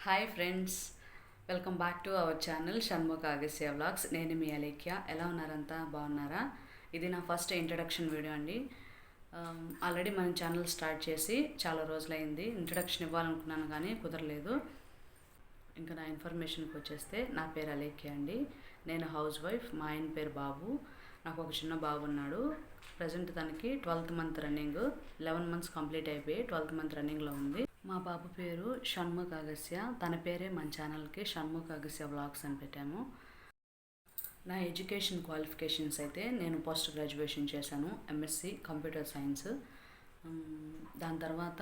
Hi friends, welcome back to our channel Shanmukha Agasya vlogs. నేను మీ అలేఖ్య. ఎలా ఉన్నారంతా? బాగున్నారా? ఇది నా ఫస్ట్ ఇంట్రడక్షన్ వీడియో అండి. ఆల్రెడీ మన ఛానల్ స్టార్ట్ చేసి చాలా రోజులైంది. ఇంట్రడక్షన్ ఇవ్వాలనుకున్నాను కానీ కుదరలేదు. ఇంకా నా ఇన్ఫర్మేషన్కి వచ్చేస్తే, నా పేరు అలేఖ్య అండి. నేను హౌస్ వైఫ్. మా ఆయన పేరు బాబు. నాకు ఒక చిన్న బాబు ఉన్నాడు. ప్రజెంట్ తనకి 12th month running. 11 months complete అయిపోయి 12th మంత్ రన్నింగ్లో ఉంది. మా బాబు పేరు షణ్ముఖ అగస్య. తన పేరే మన ఛానల్కి షణ్ముఖ అగస్య వ్లాగ్స్ అని పెట్టాము. నా ఎడ్యుకేషన్ క్వాలిఫికేషన్స్ అయితే, నేను పోస్ట్ గ్రాడ్యుయేషన్ చేశాను, ఎంఎస్సి కంప్యూటర్ సైన్స్. దాని తర్వాత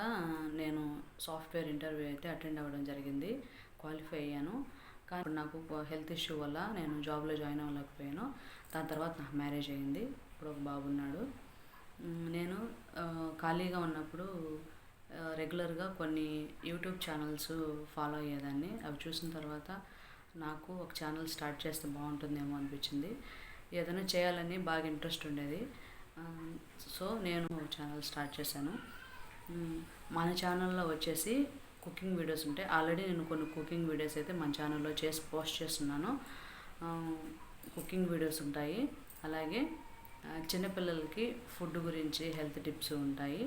నేను సాఫ్ట్వేర్ ఇంటర్వ్యూ అయితే అటెండ్ అవ్వడం జరిగింది. క్వాలిఫై అయ్యాను. కానీ ఇప్పుడు నాకు హెల్త్ ఇష్యూ వల్ల నేను జాబ్లో జాయిన్ అవ్వలేకపోయాను. దాని తర్వాత నాకు మ్యారేజ్ అయ్యింది. ఇప్పుడు ఒక బాబు ఉన్నాడు. నేను ఖాళీగా ఉన్నప్పుడు రెగ్యులర్గా కొన్ని యూట్యూబ్ ఛానల్స్ ఫాలో అయ్యేదాన్ని. అవి చూసిన తర్వాత నాకు ఒక ఛానల్ స్టార్ట్ చేస్తే బాగుంటుందేమో అనిపించింది. ఏదైనా చేయాలని బాగా ఇంట్రెస్ట్ ఉండేది. సో నేను ఛానల్ స్టార్ట్ చేశాను. మన ఛానల్లో వచ్చేసి కుకింగ్ వీడియోస్ ఉంటాయి. ఆల్రెడీ నేను కొన్ని కుకింగ్ వీడియోస్ అయితే మన ఛానల్లో చేసి పోస్ట్ చేస్తున్నాను. కుకింగ్ వీడియోస్ ఉంటాయి. అలాగే చిన్నపిల్లలకి ఫుడ్ గురించి హెల్త్ టిప్స్ ఉంటాయి.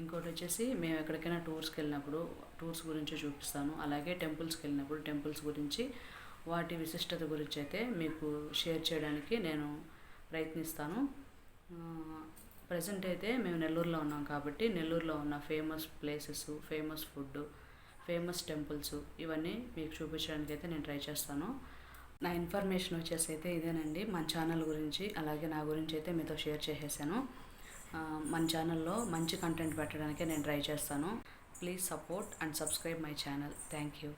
ఇంకోటి వచ్చేసి, మేము ఎక్కడికైనా టూర్స్కి వెళ్ళినప్పుడు టూర్స్ గురించి చూపిస్తాను. అలాగే టెంపుల్స్కి వెళ్ళినప్పుడు టెంపుల్స్ గురించి, వాటి విశిష్టత గురించి అయితే మీకు షేర్ చేయడానికి నేను ప్రయత్నిస్తాను. ప్రజెంట్ అయితే మేము నెల్లూరులో ఉన్నాం కాబట్టి, నెల్లూరులో ఉన్న famous places, famous food, famous temples ఇవన్నీ మీకు చూపించడానికి అయితే నేను ట్రై చేస్తాను. నా ఇన్ఫర్మేషన్ వచ్చేసి అయితే ఇదేనండి. మన ఛానల్ గురించి అలాగే నా గురించి అయితే మీతో షేర్ చేసేసాను. మన ఛానల్లో మంచి కంటెంట్ పెట్టడానికే నేను ట్రై చేస్తాను. Please support and subscribe my channel. Thank you.